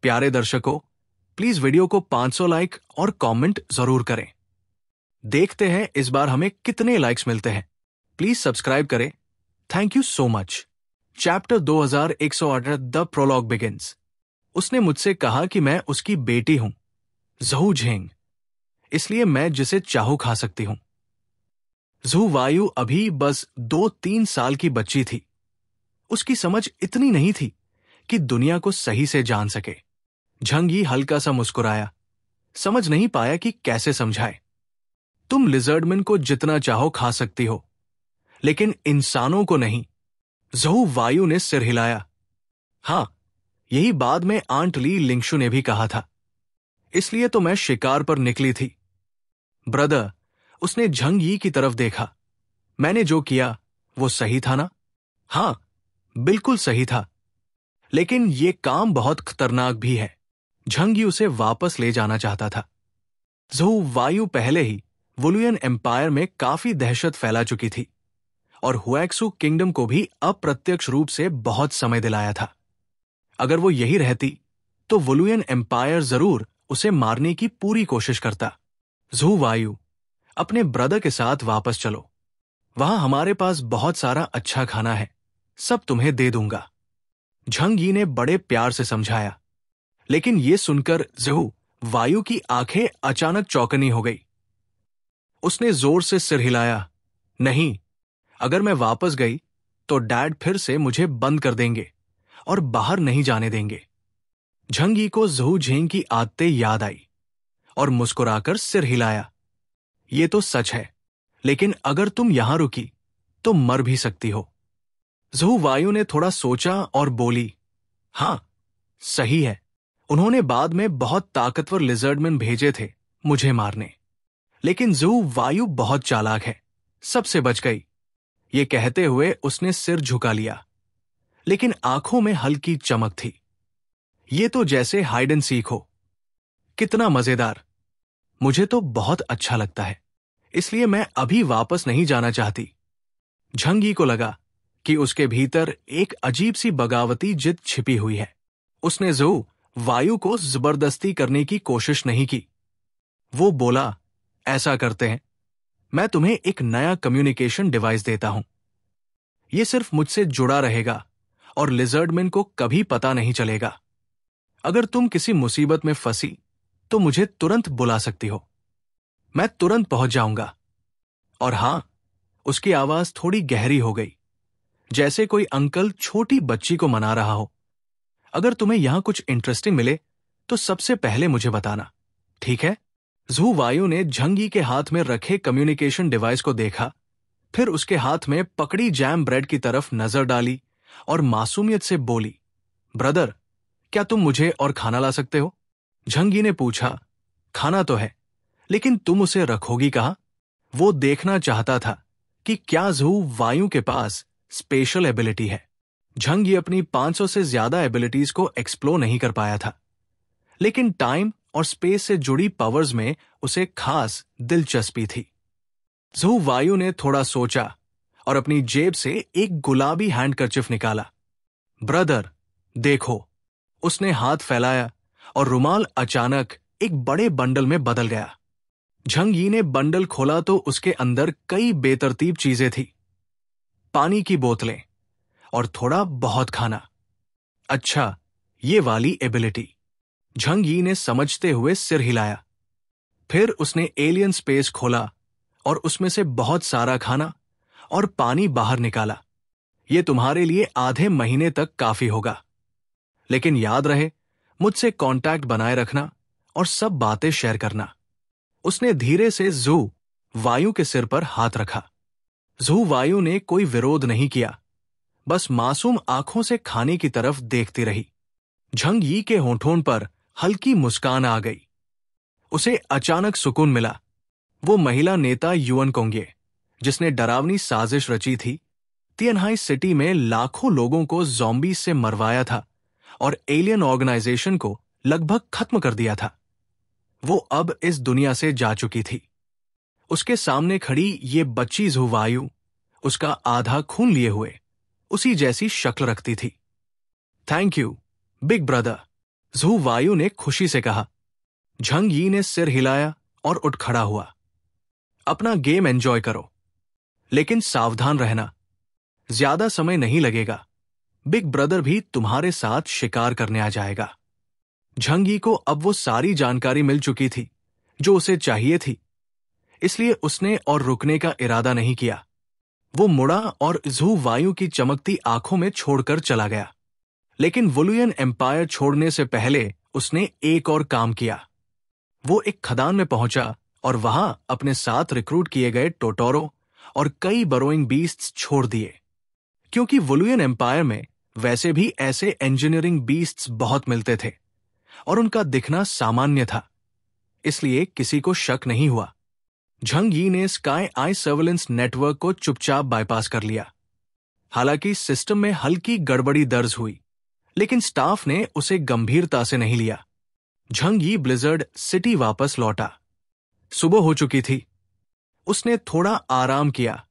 प्यारे दर्शकों, please video को 500 लाइक और कमेंट जरूर करें। देखते हैं इस बार हमें कितने लाइक्स मिलते हैं। प्लीज सब्सक्राइब करें। Thank you so much. Chapter 2118 the prologue begins. उसने मुझसे कहा कि मैं उसकी बेटी हूं, ज़हू झेंग, इसलिए मैं जिसे चाहूं खा सकती हूं। ज़हू वायु अभी बस 2-3 साल की बच्ची थी। उसकी समझ इतनी नहीं थी कि दुनिया को सही से जान सके। झंग यी हल्का सा मुस्कुराया, समझ नहीं पाया कि कैसे समझाए। तुम लिजर्डमैन को जितना चाहो खा सकती हो, लेकिन इंसानों को नहीं। ज़हू वायु ने सिर हिलाया। हां, यही बाद में आंट ली लिंगशु ने भी कहा था, इसलिए तो मैं शिकार पर निकली थी। ब्रदर, उसने झंग यी की तरफ देखा। मैंने जो किया वो सही था ना? हां, बिल्कुल सही था, लेकिन ये काम बहुत खतरनाक भी है। झंग यी उसे वापस ले जाना चाहता था। ज़हू वायु पहले ही वुलुयन एम्पायर में काफी दहशत फैला चुकी थी और हुएक्सू किंगडम को भी अप्रत्यक्ष रूप से बहुत समय दिलाया था। अगर वो यही रहती तो वुलुयन एम्पायर जरूर उसे मारने की पूरी कोशिश करता। ज़हू वायु, अपने ब्रदर के साथ वापस चलो। वहां हमारे पास बहुत सारा अच्छा खाना है, सब तुम्हें दे दूंगा। झंग यी ने बड़े प्यार से समझाया, लेकिन यह सुनकर ज़हू वायु की आंखें अचानक चौकनी हो गई। उसने जोर से सिर हिलाया। नहीं, अगर मैं वापस गई तो डैड फिर से मुझे बंद कर देंगे और बाहर नहीं जाने देंगे। झंग यी को ज़हू झेंग की आदतें याद आई और मुस्कुराकर सिर हिलाया। ये तो सच है, लेकिन अगर तुम यहां रुकी तो मर भी सकती हो। ज़हू वायु ने थोड़ा सोचा और बोली, हां, सही है। उन्होंने बाद में बहुत ताकतवर लिजर्डमैन भेजे थे मुझे मारने, लेकिन ज़हू वायु बहुत चालाक है, सबसे बच गई। ये कहते हुए उसने सिर झुका लिया, लेकिन आंखों में हल्की चमक थी। ये तो जैसे हाइड एंड सीक हो। कितना मजेदार। मुझे तो बहुत अच्छा लगता है, इसलिए मैं अभी वापस नहीं जाना चाहती। झंग यी को लगा कि उसके भीतर एक अजीब सी बगावती जिद छिपी हुई है। उसने ज़हू वायु को जबरदस्ती करने की कोशिश नहीं की। वो बोला, ऐसा करते हैं, मैं तुम्हें एक नया कम्युनिकेशन डिवाइस देता हूं। यह सिर्फ मुझसे जुड़ा रहेगा और लिजर्डमैन को कभी पता नहीं चलेगा। अगर तुम किसी मुसीबत में फंसी तो मुझे तुरंत बुला सकती हो, मैं तुरंत पहुंच जाऊंगा। और हां, उसकी आवाज थोड़ी गहरी हो गई, जैसे कोई अंकल छोटी बच्ची को मना रहा हो। अगर तुम्हें यहां कुछ इंटरेस्टिंग मिले तो सबसे पहले मुझे बताना, ठीक है? ज़हू वायु ने झंग यी के हाथ में रखे कम्युनिकेशन डिवाइस को देखा, फिर उसके हाथ में पकड़ी जैम ब्रेड की तरफ नजर डाली और मासूमियत से बोली, ब्रदर, क्या तुम मुझे और खाना ला सकते हो? झंग यी ने पूछा, खाना तो है, लेकिन तुम उसे रखोगी कहां? वो देखना चाहता था कि क्या ज़हू वायु के पास स्पेशल एबिलिटी है। झंग यी अपनी 500 से ज्यादा एबिलिटीज को एक्सप्लोर नहीं कर पाया था, लेकिन टाइम और स्पेस से जुड़ी पावर्स में उसे खास दिलचस्पी थी। ज़हू वायु ने थोड़ा सोचा और अपनी जेब से एक गुलाबी हैंडकरचिफ निकाला। ब्रदर, देखो। उसने हाथ फैलाया और रुमाल अचानक एक बड़े बंडल में बदल गया। झंग यी ने बंडल खोला तो उसके अंदर कई बेतरतीब चीजें थी, पानी की बोतलें और थोड़ा बहुत खाना। अच्छा, ये वाली एबिलिटी। झंग यी ने समझते हुए सिर हिलाया। फिर उसने एलियन स्पेस खोला और उसमें से बहुत सारा खाना और पानी बाहर निकाला। ये तुम्हारे लिए आधे महीने तक काफी होगा, लेकिन याद रहे, मुझसे कांटेक्ट बनाए रखना और सब बातें शेयर करना। उसने धीरे से ज़हू वायु के सिर पर हाथ रखा। ज़हू वायु ने कोई विरोध नहीं किया, बस मासूम आंखों से खाने की तरफ देखती रही। झंग यी के होठों पर हल्की मुस्कान आ गई। उसे अचानक सुकून मिला। वो महिला नेता युएन कोंगे, जिसने डरावनी साजिश रची थी, तिएनहाई सिटी में लाखों लोगों को ज़ॉम्बीज से मरवाया था और एलियन ऑर्गेनाइजेशन को लगभग खत्म कर दिया था, वो अब इस दुनिया से जा चुकी थी। उसके सामने खड़ी ये बच्ची ज़हू वायु, उसका आधा खून लिए हुए, उसी जैसी शक्ल रखती थी। Thank you, big brother. झू वायु ने खुशी से कहा। झंग यी ने सिर हिलाया और उठ खड़ा हुआ। अपना गेम एंजॉय करो, लेकिन सावधान रहना, ज्यादा समय नहीं लगेगा। बिग ब्रदर भी तुम्हारे साथ शिकार करने आ जाएगा। झंग यी को अब वो सारी जानकारी मिल चुकी थी जो उसे चाहिए थी, इसलिए उसने और रुकने का इरादा नहीं किया। वो मुड़ा और झू वायु की चमकती आंखों में छोड़कर चला गया। लेकिन वुलुयन एम्पायर छोड़ने से पहले उसने एक और काम किया। वो एक खदान में पहुंचा और वहां अपने साथ रिक्रूट किए गए टोटोरो और कई बरोइंग बीस्ट्स छोड़ दिए, क्योंकि वुलुयन एम्पायर में वैसे भी ऐसे इंजीनियरिंग बीस्ट्स बहुत मिलते थे और उनका दिखना सामान्य था, इसलिए किसी को शक नहीं हुआ। झंग यी ने स्काई आई सर्वेलेंस नेटवर्क को चुपचाप बाईपास कर लिया। हालांकि सिस्टम में हल्की गड़बड़ी दर्ज हुई, लेकिन स्टाफ ने उसे गंभीरता से नहीं लिया। झंग यी ब्लिजर्ड सिटी वापस लौटा। सुबह हो चुकी थी। उसने थोड़ा आराम किया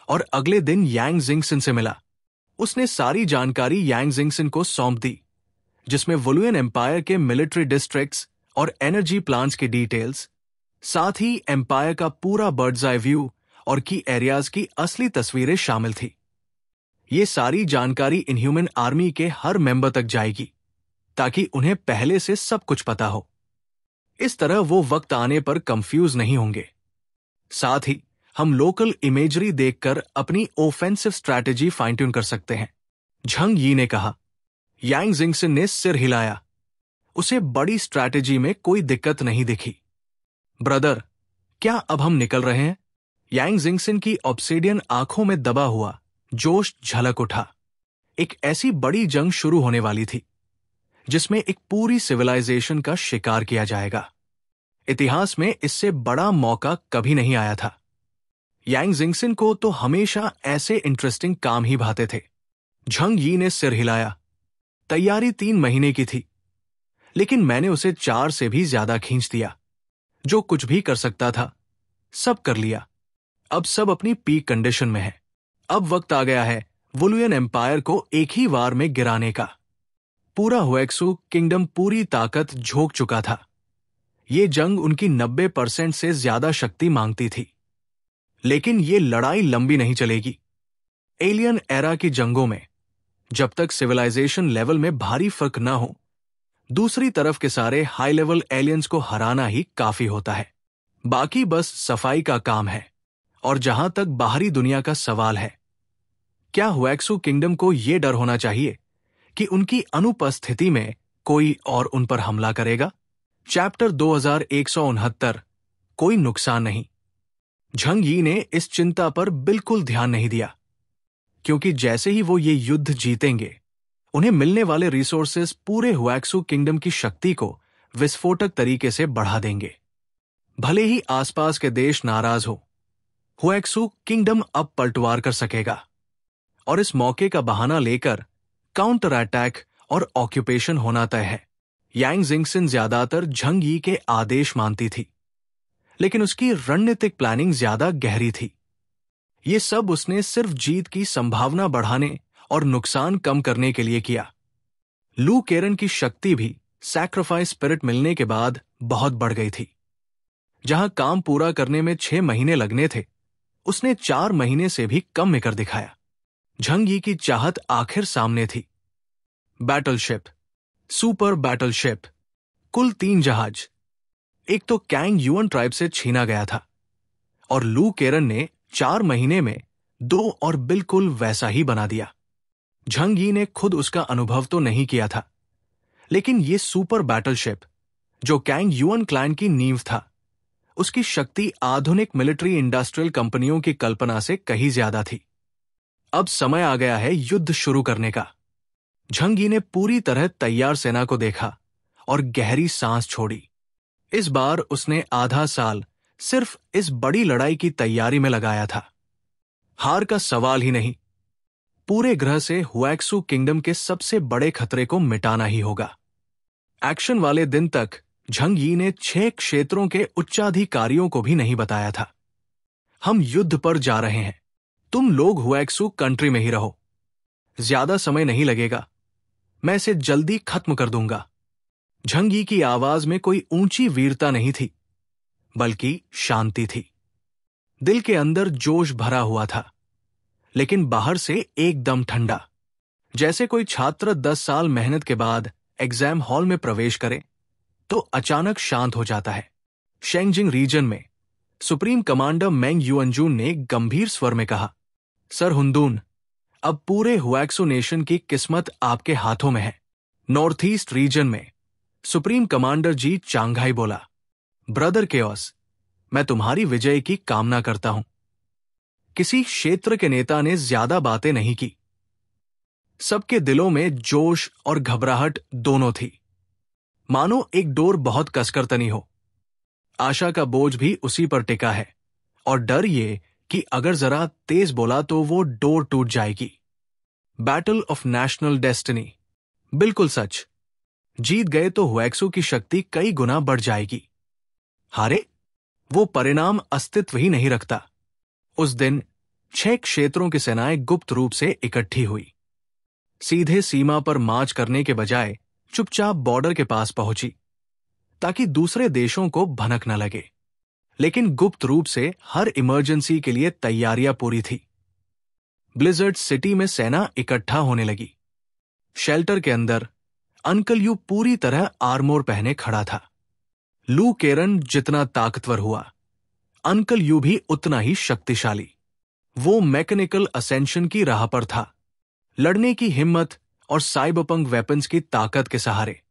और अगले दिन यांग जिंगसन से मिला। उसने सारी जानकारी यांग जिंगसन को सौंप दी, जिसमें वुलुयन एम्पायर के मिलिट्री डिस्ट्रिक्ट्स और एनर्जी प्लांट्स की डिटेल्स, साथ ही एम्पायर का पूरा बर्ड्स आई व्यू और की एरियाज की असली तस्वीरें शामिल थी। ये सारी जानकारी इनह्यूमन आर्मी के हर मेंबर तक जाएगी, ताकि उन्हें पहले से सब कुछ पता हो। इस तरह वो वक्त आने पर कंफ्यूज नहीं होंगे। साथ ही हम लोकल इमेजरी देखकर अपनी ऑफेंसिव स्ट्रैटेजी फाइन ट्यून कर सकते हैं, झंग यी ने कहा। यांग जिंगसन ने सिर हिलाया। उसे बड़ी स्ट्रैटेजी में कोई दिक्कत नहीं दिखी। ब्रदर, क्या अब हम निकल रहे हैं? यांग जिंगसन की ऑब्सिडियन आंखों में दबा हुआ जोश झलक उठा। एक ऐसी बड़ी जंग शुरू होने वाली थी जिसमें एक पूरी सिविलाइजेशन का शिकार किया जाएगा। इतिहास में इससे बड़ा मौका कभी नहीं आया था। यांग जिंगसन को तो हमेशा ऐसे इंटरेस्टिंग काम ही भाते थे। झंग यी ने सिर हिलाया। तैयारी 3 महीने की थी, लेकिन मैंने उसे 4 से भी ज्यादा खींच दिया। जो कुछ भी कर सकता था सब कर लिया। अब सब अपनी पीक कंडीशन में है। अब वक्त आ गया है वुलुयन एम्पायर को एक ही वार में गिराने का। पूरा हुएक्सू किंगडम पूरी ताकत झोंक चुका था। ये जंग उनकी 90% से ज्यादा शक्ति मांगती थी, लेकिन ये लड़ाई लंबी नहीं चलेगी। एलियन एरा की जंगों में जब तक सिविलाइजेशन लेवल में भारी फर्क न हो, दूसरी तरफ के सारे हाई लेवल एलियंस को हराना ही काफी होता है। बाकी बस सफाई का काम है। और जहां तक बाहरी दुनिया का सवाल है, क्या हुएक्सू किंगडम को यह डर होना चाहिए कि उनकी अनुपस्थिति में कोई और उन पर हमला करेगा? चैप्टर 2169, कोई नुकसान नहीं। झंग यी ने इस चिंता पर बिल्कुल ध्यान नहीं दिया, क्योंकि जैसे ही वो ये युद्ध जीतेंगे, उन्हें मिलने वाले रिसोर्सेज पूरे हुएक्सू किंगडम की शक्ति को विस्फोटक तरीके से बढ़ा देंगे। भले ही आसपास के देश नाराज हो, हुएक्सू किंगडम अब पलटवार कर सकेगा और इस मौके का बहाना लेकर काउंटर अटैक और ऑक्यूपेशन होना तय है। यांग जिंगसन ज्यादातर झंग यी के आदेश मानती थी, लेकिन उसकी रणनीतिक प्लानिंग ज्यादा गहरी थी। ये सब उसने सिर्फ जीत की संभावना बढ़ाने और नुकसान कम करने के लिए किया। लू केरन की शक्ति भी सैक्रिफाइस स्पिरिट मिलने के बाद बहुत बढ़ गई थी। जहां काम पूरा करने में 6 महीने लगने थे, उसने 4 महीने से भी कम में कर दिखाया। झंग यी की चाहत आखिर सामने थी। बैटलशिप, सुपर बैटलशिप, कुल 3 जहाज। एक तो कैंग युअन ट्राइब से छीना गया था और लू केरन ने 4 महीने में 2 और बिल्कुल वैसा ही बना दिया। झंग यी ने खुद उसका अनुभव तो नहीं किया था, लेकिन ये सुपर बैटलशिप, जो कैंग युअन क्लैन की नींव था, उसकी शक्ति आधुनिक मिलिट्री इंडस्ट्रियल कंपनियों की कल्पना से कहीं ज्यादा थी। अब समय आ गया है युद्ध शुरू करने का। झंग यी ने पूरी तरह तैयार सेना को देखा और गहरी सांस छोड़ी। इस बार उसने आधा साल सिर्फ इस बड़ी लड़ाई की तैयारी में लगाया था। हार का सवाल ही नहीं। पूरे ग्रह से हुएक्सू किंगडम के सबसे बड़े खतरे को मिटाना ही होगा। एक्शन वाले दिन तक झंग यी ने 6 क्षेत्रों के उच्चाधिकारियों को भी नहीं बताया था। हम युद्ध पर जा रहे हैं, तुम लोग हुएक्सू कंट्री में ही रहो। ज्यादा समय नहीं लगेगा, मैं इसे जल्दी खत्म कर दूंगा। झंगी की आवाज में कोई ऊंची वीरता नहीं थी, बल्कि शांति थी। दिल के अंदर जोश भरा हुआ था, लेकिन बाहर से एकदम ठंडा, जैसे कोई छात्र 10 साल मेहनत के बाद एग्जाम हॉल में प्रवेश करे तो अचानक शांत हो जाता है। शेंगजिंग रीजन में सुप्रीम कमांडर मेंग युअनजून ने गंभीर स्वर में कहा, सर हुंदून, अब पूरे हुएक्सो नेशन की किस्मत आपके हाथों में है। नॉर्थ ईस्ट रीजन में सुप्रीम कमांडर जी चांगहाई बोला, ब्रदर केओस, मैं तुम्हारी विजय की कामना करता हूं। किसी क्षेत्र के नेता ने ज्यादा बातें नहीं की। सबके दिलों में जोश और घबराहट दोनों थी, मानो एक डोर बहुत कसकर तनी हो। आशा का बोझ भी उसी पर टिका है, और डर ये कि अगर जरा तेज बोला तो वो डोर टूट जाएगी। बैटल ऑफ नेशनल डेस्टिनी, बिल्कुल सच। जीत गए तो हुएक्सो की शक्ति कई गुना बढ़ जाएगी। हारे, वो परिणाम अस्तित्व ही नहीं रखता। उस दिन 6 क्षेत्रों की सेनाएं गुप्त रूप से इकट्ठी हुई। सीधे सीमा पर मार्च करने के बजाय चुपचाप बॉर्डर के पास पहुंची, ताकि दूसरे देशों को भनक न लगे। लेकिन गुप्त रूप से हर इमरजेंसी के लिए तैयारियां पूरी थी। ब्लिजर्ड सिटी में सेना इकट्ठा होने लगी। शेल्टर के अंदर अंकल यू पूरी तरह आर्मोर पहने खड़ा था। लू केरन जितना ताकतवर हुआ, अंकल यू भी उतना ही शक्तिशाली। वो मैकेनिकल असेंशन की राह पर था, लड़ने की हिम्मत और साइबरपंक वेपन्स की ताकत के सहारे।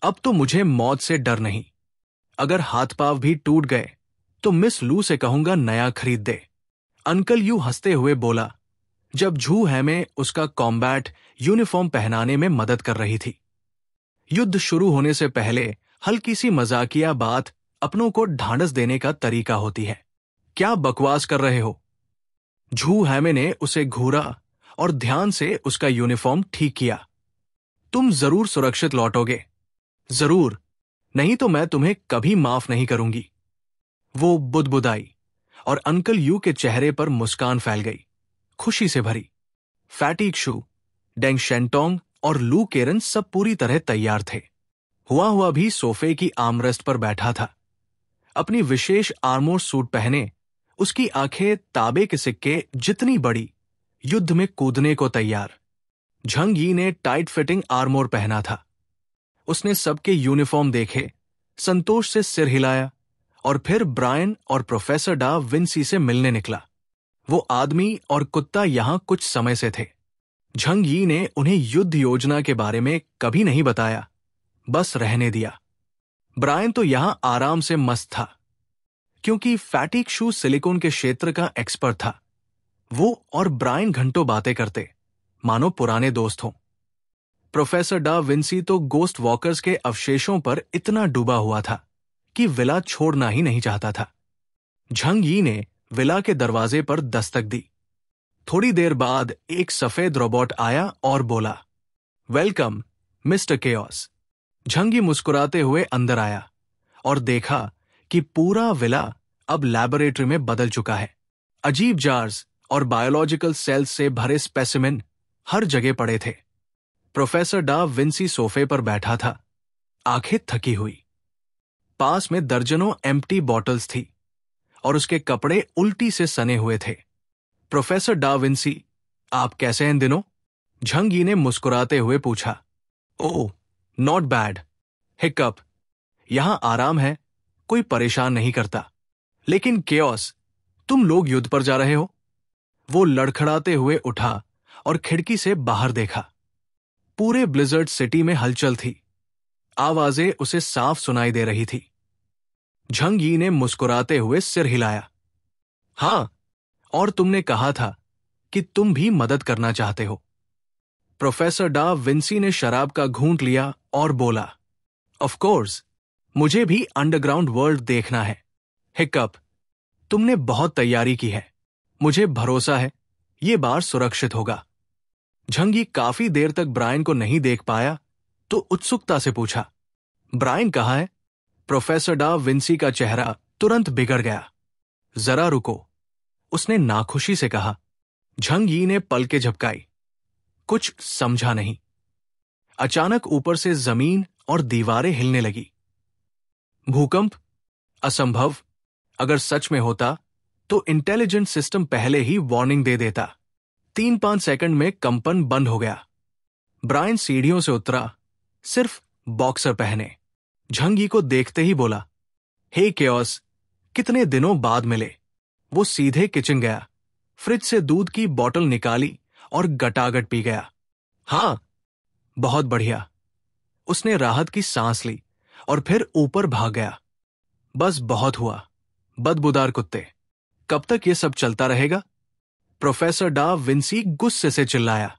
अब तो मुझे मौत से डर नहीं। अगर हाथ पांव भी टूट गए तो मिस लू से कहूंगा नया खरीद दे। अंकल यू हंसते हुए बोला, जब झू हैमे उसका कॉम्बैट यूनिफॉर्म पहनाने में मदद कर रही थी। युद्ध शुरू होने से पहले हल्की सी मजाकिया बात अपनों को ढांढस देने का तरीका होती है। क्या बकवास कर रहे हो? झू हैमे ने उसे घूरा और ध्यान से उसका यूनिफॉर्म ठीक किया। तुम जरूर सुरक्षित लौटोगे। जरूर, नहीं तो मैं तुम्हें कभी माफ नहीं करूंगी। वो बुदबुदाई, और अंकल यू के चेहरे पर मुस्कान फैल गई, खुशी से भरी। फैटिक शू, डेंग शेंटोंग और लू केरन सब पूरी तरह तैयार थे। हुआ भी सोफे की आर्मरेस्ट पर बैठा था, अपनी विशेष आर्मोर सूट पहने। उसकी आंखें तांबे के सिक्के जितनी बड़ी, युद्ध में कूदने को तैयार। झंग यी ने टाइट फिटिंग आर्मोर पहना था। उसने सबके यूनिफॉर्म देखे, संतोष से सिर हिलाया और फिर ब्रायन और प्रोफेसर डा विंसी से मिलने निकला। वो आदमी और कुत्ता यहां कुछ समय से थे। झंग यी ने उन्हें युद्ध योजना के बारे में कभी नहीं बताया, बस रहने दिया। ब्रायन तो यहां आराम से मस्त था, क्योंकि फैटिक शू सिलिकॉन के क्षेत्र का एक्सपर्ट था। वो और ब्रायन घंटों बातें करते, मानो पुराने दोस्त हों। प्रोफेसर डा विंसी तो गोस्ट वॉकर्स के अवशेषों पर इतना डूबा हुआ था कि विला छोड़ना ही नहीं चाहता था। झंग यी ने विला के दरवाजे पर दस्तक दी। थोड़ी देर बाद एक सफेद रोबोट आया और बोला, वेलकम मिस्टर केओस। झंग यी मुस्कुराते हुए अंदर आया और देखा कि पूरा विला अब लैबोरेटरी में बदल चुका है। अजीब जार्स और बायोलॉजिकल सेल्स से भरे स्पेसिमेन हर जगह पड़े थे। प्रोफेसर डा विंसी सोफे पर बैठा था, आंखें थकी हुई। पास में दर्जनों एम्प्टी बॉटल्स थी और उसके कपड़े उल्टी से सने हुए थे। प्रोफेसर डा विंसी, आप कैसे हैं इन दिनों? झंग यी ने मुस्कुराते हुए पूछा। ओह, नॉट बैड। हिकअप। यहां आराम है, कोई परेशान नहीं करता। लेकिन केओस, तुम लोग युद्ध पर जा रहे हो? वो लड़खड़ाते हुए उठा और खिड़की से बाहर देखा। पूरे ब्लिजर्ड सिटी में हलचल थी। आवाजें उसे साफ सुनाई दे रही थी। झंग यी ने मुस्कुराते हुए सिर हिलाया। हां, और तुमने कहा था कि तुम भी मदद करना चाहते हो। प्रोफेसर डा विंसी ने शराब का घूंट लिया और बोला, ऑफ कोर्स, मुझे भी अंडरग्राउंड वर्ल्ड देखना है। हिकअप, तुमने बहुत तैयारी की है। मुझे भरोसा है ये बार सुरक्षित होगा। झंग यी काफी देर तक ब्रायन को नहीं देख पाया तो उत्सुकता से पूछा, ब्रायन कहाँ है? प्रोफेसर डा विंसी का चेहरा तुरंत बिगड़ गया। जरा रुको, उसने नाखुशी से कहा। झंग यी ने पलकें झपकाई, कुछ समझा नहीं। अचानक ऊपर से जमीन और दीवारें हिलने लगी। भूकंप? असंभव। अगर सच में होता तो इंटेलिजेंट सिस्टम पहले ही वार्निंग दे देता। 3-5 सेकंड में कंपन बंद हो गया। ब्रायन सीढ़ियों से उतरा, सिर्फ बॉक्सर पहने। झंगी को देखते ही बोला, हे केओस, कितने दिनों बाद मिले। वो सीधे किचन गया, फ्रिज से दूध की बोतल निकाली और गटागट पी गया। हाँ, बहुत बढ़िया। उसने राहत की सांस ली और फिर ऊपर भाग गया। बस बहुत हुआ, बदबूदार कुत्ते। कब तक ये सब चलता रहेगा? प्रोफेसर डा विंसी गुस्से से चिल्लाया।